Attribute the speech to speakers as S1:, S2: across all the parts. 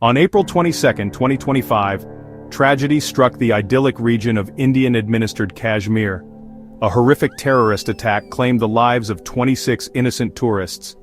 S1: On April 22, 2025, tragedy struck the idyllic region of Indian-administered Kashmir. A horrific terrorist attack claimed the lives of 26 innocent tourists.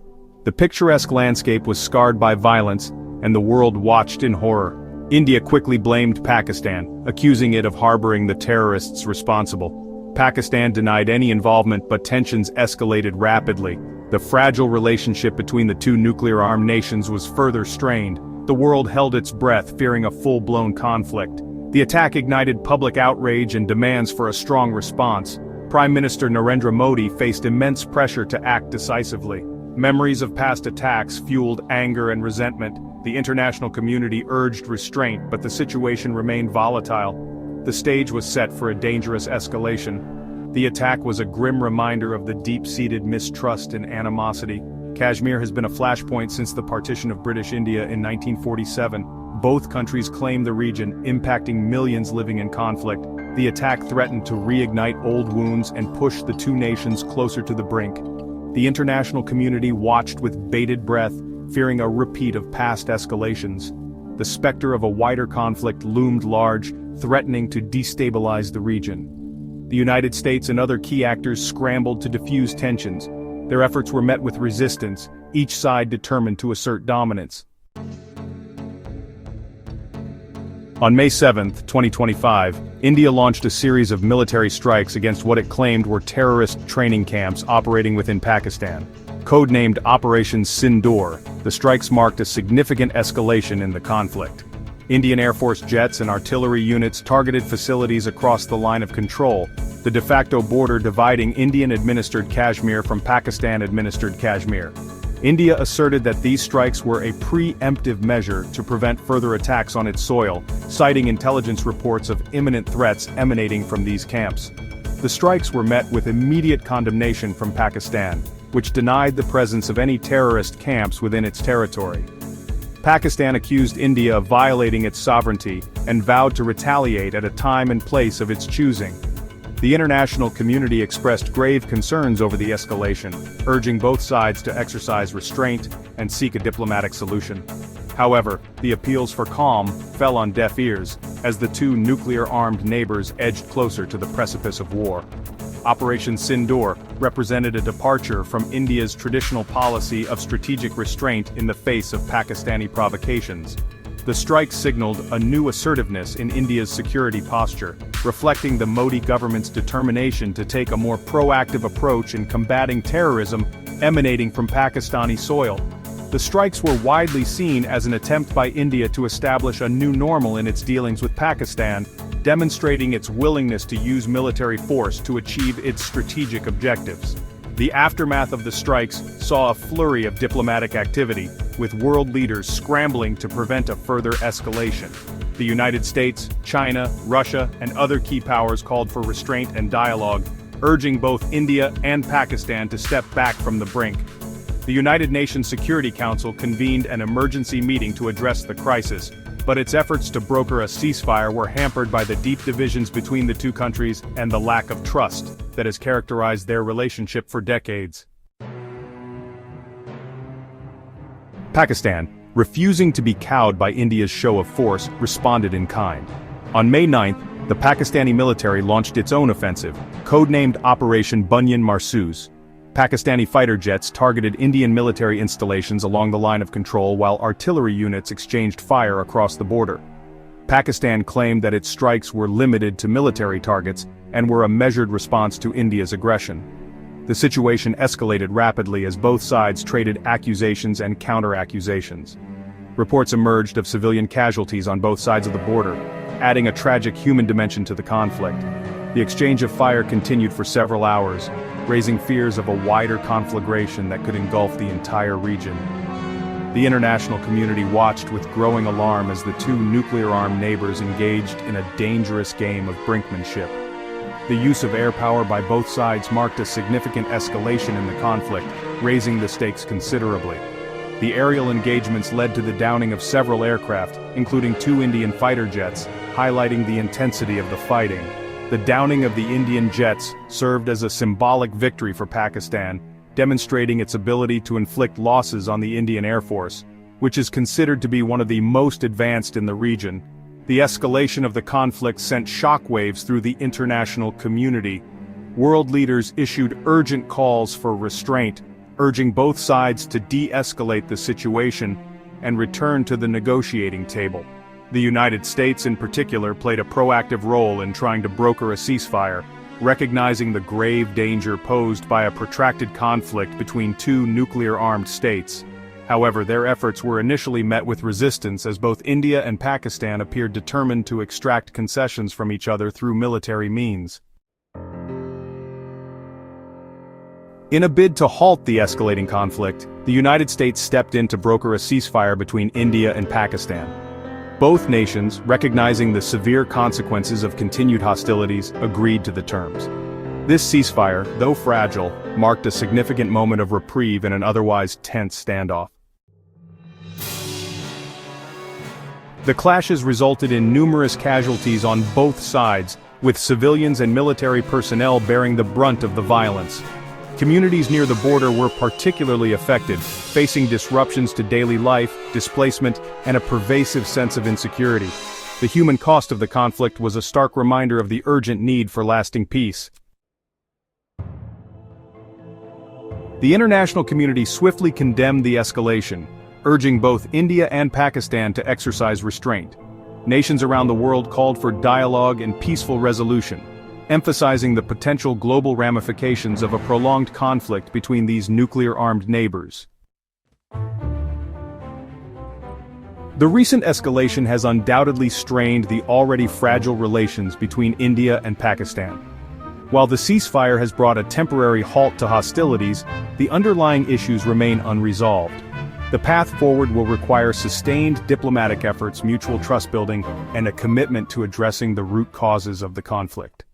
S1: The picturesque landscape was scarred by violence, and the world watched in horror. India quickly blamed Pakistan, accusing it of harboring the terrorists responsible. Pakistan denied any involvement, but tensions escalated rapidly. The fragile relationship between the two nuclear-armed nations was further strained. The world held its breath, fearing a full-blown conflict. The attack ignited public outrage and demands for a strong response. Prime Minister Narendra Modi faced immense pressure to act decisively. Memories of past attacks fueled anger and resentment. The international community urged restraint, but the situation remained volatile. The stage was set for a dangerous escalation. The attack was a grim reminder of the deep-seated mistrust and animosity. Kashmir has been a flashpoint since the partition of British India in 1947. Both countries claim the region, impacting millions living in conflict. The attack threatened to reignite old wounds and push the two nations closer to the brink. The international community watched with bated breath, fearing a repeat of past escalations. The specter of a wider conflict loomed large, threatening to destabilize the region. The United States and other key actors scrambled to diffuse tensions. Their efforts were met with resistance, each side determined to assert dominance. On May 7, 2025, India launched a series of military strikes against what it claimed were terrorist training camps operating within Pakistan. Codenamed Operation Sindoor, the strikes marked a significant escalation in the conflict. Indian Air Force jets and artillery units targeted facilities across the line of control, the de facto border dividing Indian-administered Kashmir from Pakistan-administered Kashmir. India asserted that these strikes were a preemptive measure to prevent further attacks on its soil, citing intelligence reports of imminent threats emanating from these camps. The strikes were met with immediate condemnation from Pakistan, which denied the presence of any terrorist camps within its territory. Pakistan accused India of violating its sovereignty and vowed to retaliate at a time and place of its choosing. The international community expressed grave concerns over the escalation, urging both sides to exercise restraint and seek a diplomatic solution. However, the appeals for calm fell on deaf ears, as the two nuclear-armed neighbors edged closer to the precipice of war. Operation Sindoor represented a departure from India's traditional policy of strategic restraint in the face of Pakistani provocations. The strike signaled a new assertiveness in India's security posture, reflecting the Modi government's determination to take a more proactive approach in combating terrorism emanating from Pakistani soil. The strikes were widely seen as an attempt by India to establish a new normal in its dealings with Pakistan, demonstrating its willingness to use military force to achieve its strategic objectives. The aftermath of the strikes saw a flurry of diplomatic activity, with world leaders scrambling to prevent a further escalation. The United States, China, Russia, and other key powers called for restraint and dialogue, urging both India and Pakistan to step back from the brink. The United Nations Security Council convened an emergency meeting to address the crisis, but its efforts to broker a ceasefire were hampered by the deep divisions between the two countries and the lack of trust that has characterized their relationship for decades. Pakistan, refusing to be cowed by India's show of force, responded in kind. On May 9, the Pakistani military launched its own offensive, codenamed Operation Bunyan Marsoos. Pakistani fighter jets targeted Indian military installations along the line of control while artillery units exchanged fire across the border. Pakistan claimed that its strikes were limited to military targets and were a measured response to India's aggression. The situation escalated rapidly as both sides traded accusations and counter-accusations. Reports emerged of civilian casualties on both sides of the border, adding a tragic human dimension to the conflict. The exchange of fire continued for several hours, raising fears of a wider conflagration that could engulf the entire region. The international community watched with growing alarm as the two nuclear-armed neighbors engaged in a dangerous game of brinkmanship. The use of air power by both sides marked a significant escalation in the conflict, raising the stakes considerably. The aerial engagements led to the downing of several aircraft, including 2 Indian fighter jets, highlighting the intensity of the fighting. The downing of the Indian jets served as a symbolic victory for Pakistan, demonstrating its ability to inflict losses on the Indian Air Force. which is considered to be one of the most advanced in the region. The escalation of the conflict sent shockwaves through the international community. World leaders issued urgent calls for restraint, urging both sides to de-escalate the situation and return to the negotiating table. The United States in particular played a proactive role in trying to broker a ceasefire, recognizing the grave danger posed by a protracted conflict between two nuclear-armed states. However, their efforts were initially met with resistance as both India and Pakistan appeared determined to extract concessions from each other through military means. In a bid to halt the escalating conflict, the United States stepped in to broker a ceasefire between India and Pakistan. Both nations, recognizing the severe consequences of continued hostilities, agreed to the terms. This ceasefire, though fragile, marked a significant moment of reprieve in an otherwise tense standoff. The clashes resulted in numerous casualties on both sides, with civilians and military personnel bearing the brunt of the violence. Communities near the border were particularly affected, facing disruptions to daily life, displacement, and a pervasive sense of insecurity. The human cost of the conflict was a stark reminder of the urgent need for lasting peace. The international community swiftly condemned the escalation, urging both India and Pakistan to exercise restraint. Nations around the world called for dialogue and peaceful resolution, emphasizing the potential global ramifications of a prolonged conflict between these nuclear-armed neighbors. The recent escalation has undoubtedly strained the already fragile relations between India and Pakistan. While the ceasefire has brought a temporary halt to hostilities, the underlying issues remain unresolved. The path forward will require sustained diplomatic efforts, mutual trust building, and a commitment to addressing the root causes of the conflict.